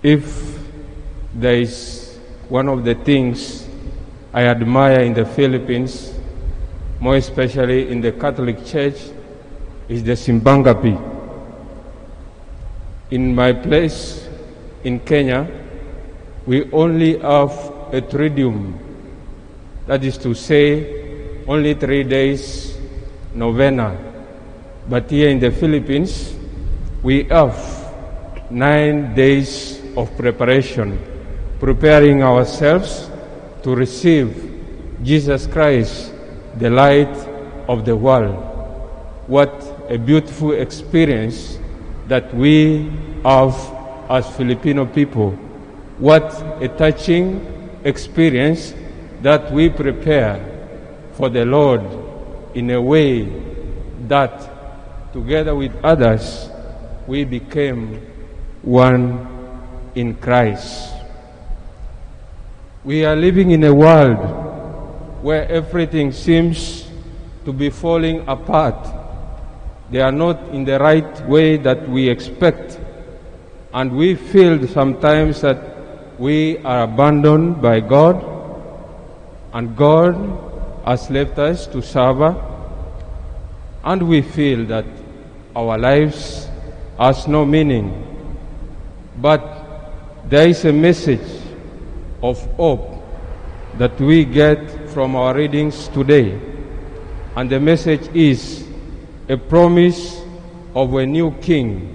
If there is one of the things I admire in the Philippines, more especially in the Catholic Church, is the Simbangapi. In my place in Kenya, we only have a Triduum. That is to say, only 3 days novena. But here in the Philippines, we have 9 days of preparation, preparing ourselves to receive Jesus Christ, the light of the world. What a beautiful experience that we have as Filipino people. What a touching experience that we prepare for the Lord in a way that together with others we became one in Christ. We are living in a world where everything seems to be falling apart. They are not in the right way that we expect. And we feel sometimes that we are abandoned by God, and God has left us to suffer, and we feel that our lives has no meaning. But there is a message of hope that we get from our readings today, and the message is a promise of a new King,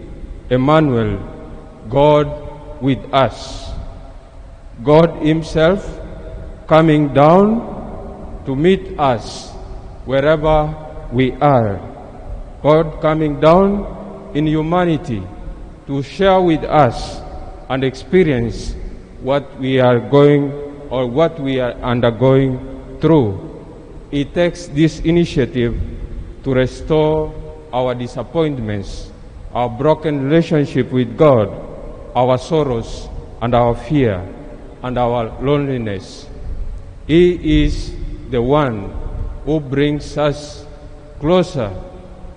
Emmanuel, God with us. God Himself coming down to meet us wherever we are. God coming down in humanity to share with us and experience what we are going or what we are undergoing through. He takes this initiative to restore our disappointments, our broken relationship with God, our sorrows and our fear and our loneliness. He is the one who brings us closer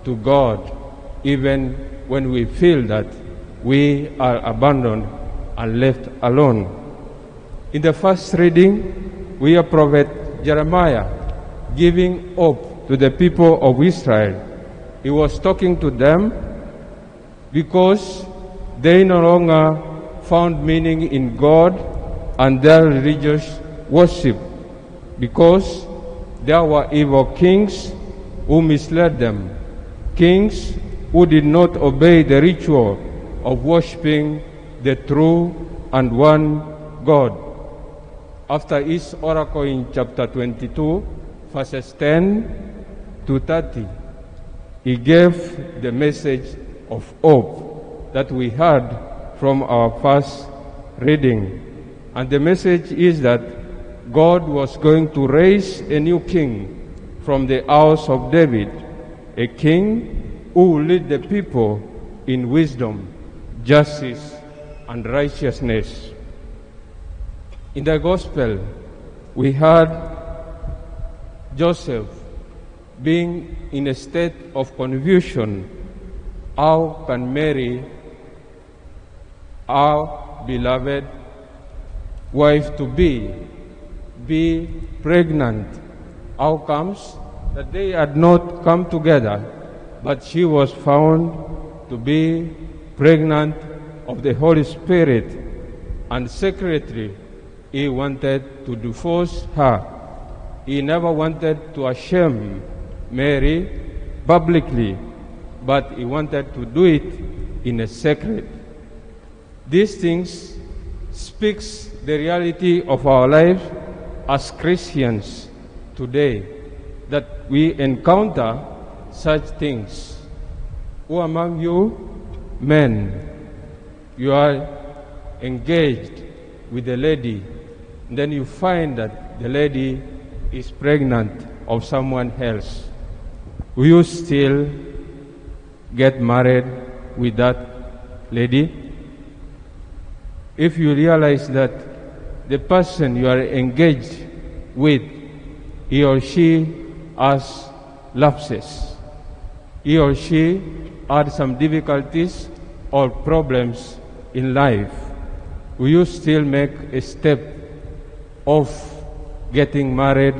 to God even when we feel that we are abandoned and left alone. In the first reading, we have Prophet Jeremiah giving hope to the people of Israel. He was talking to them because they no longer found meaning in God and their religious worship, because there were evil kings who misled them, kings who did not obey the ritual of worshiping the true and one God. After his oracle in chapter 22, verses 10 to 30, he gave the message of hope that we heard from our first reading. And the message is that God was going to raise a new king from the house of David, a king who will lead the people in wisdom, justice, and righteousness. In the gospel, we heard Joseph being in a state of confusion. How can Mary, our beloved wife-to-be, be pregnant? How comes that they had not come together, but she was found to be pregnant of the Holy Spirit, and secretly he wanted to divorce her. He never wanted to shame Mary publicly, but he wanted to do it in a secret. These things speaks the reality of our lives as Christians today, that we encounter such things. Who among you, men, you are engaged with a lady, and then you find that the lady is pregnant of someone else? Will you still get married with that lady? If you realize that the person you are engaged with, he or she has lapses, he or she had some difficulties or problems in life, will you still make a step of getting married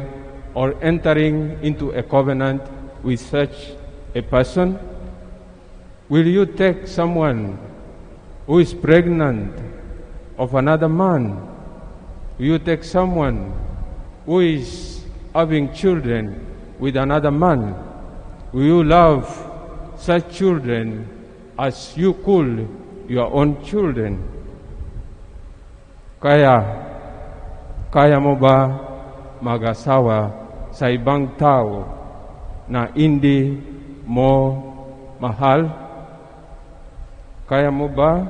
or entering into a covenant with such a person? Will you take someone who is pregnant of another man? Will you take someone who is having children with another man? Will you love such children as you could your own children? Kaya mo ba mag-asawa sa ibang tao na hindi mo mahal? Kaya mo ba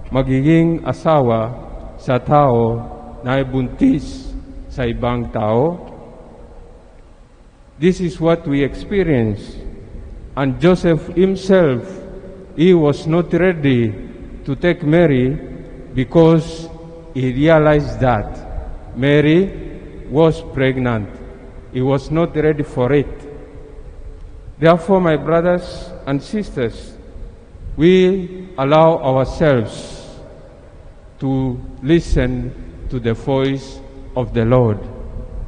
magiging asawa sa tao na buntis sa ibang tao? This is what we experience. And Joseph himself, he was not ready to take Mary because he realized that Mary was pregnant. He was not ready for it. Therefore, my brothers and sisters, we allow ourselves to listen to the voice of the Lord,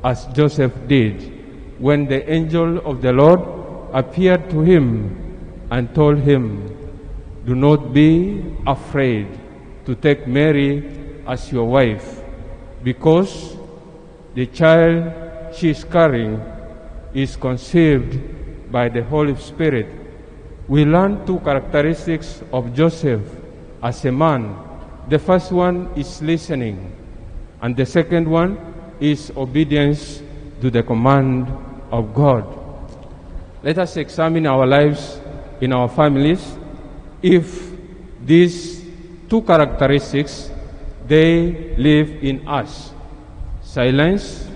as Joseph did when the angel of the Lord appeared to him and told him, "Do not be afraid to take Mary as your wife, because the child she is carrying is conceived by the Holy Spirit." We learn two characteristics of Joseph as a man. The first one is listening, and the second one is obedience to the command of God. Let us examine our lives in our families. If these two characteristics, they live in us: silence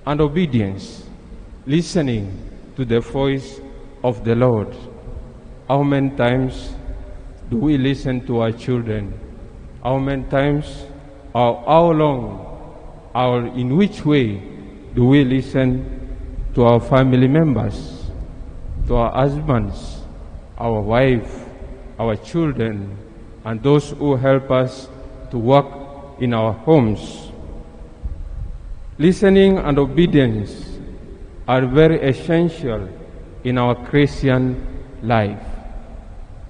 and obedience, listening to the voice of the Lord. How many times do we listen to our children? How many times, or how long, or in which way do we listen to our family members, to our husbands, our wife, our children, and those who help us to work in our homes? Listening and obedience are very essential in our Christian life.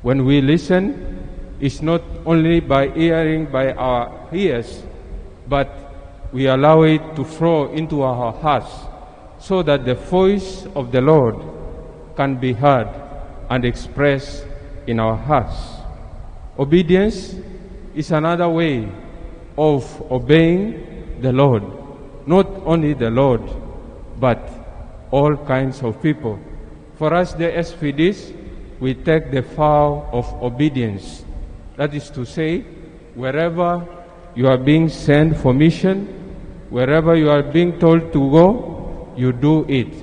When we listen, it's not only by hearing by our ears, but we allow it to flow into our hearts, so that the voice of the Lord can be heard and expressed in our hearts. Obedience is another way of obeying the Lord. Not only the Lord, but all kinds of people. For us, the SPDs, we take the vow of obedience. That is to say, wherever you are being sent for mission, wherever you are being told to go, you do it.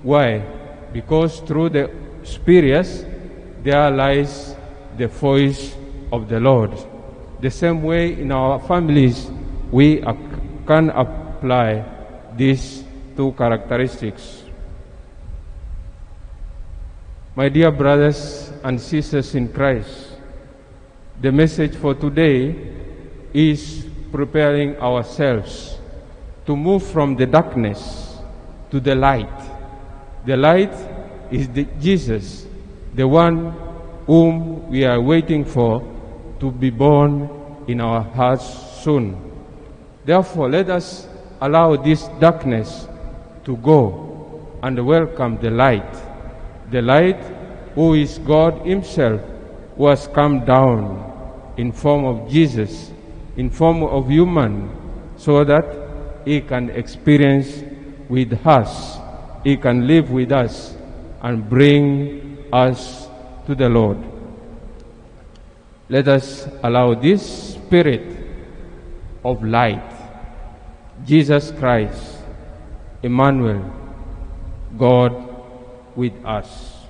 Why? Because through the spirits, there lies the voice of the Lord. The same way in our families, we can apply these two characteristics. My dear brothers and sisters in Christ, the message for today is preparing ourselves to move from the darkness to the light. The light is Jesus, the one whom we are waiting for to be born in our hearts soon. Therefore, let us allow this darkness to go and welcome the light. The light, who is God himself, who has come down in form of Jesus, in form of human, so that he can experience with us, he can live with us and bring us to the Lord. Let us allow this Spirit of light, Jesus Christ, Emmanuel, God with us.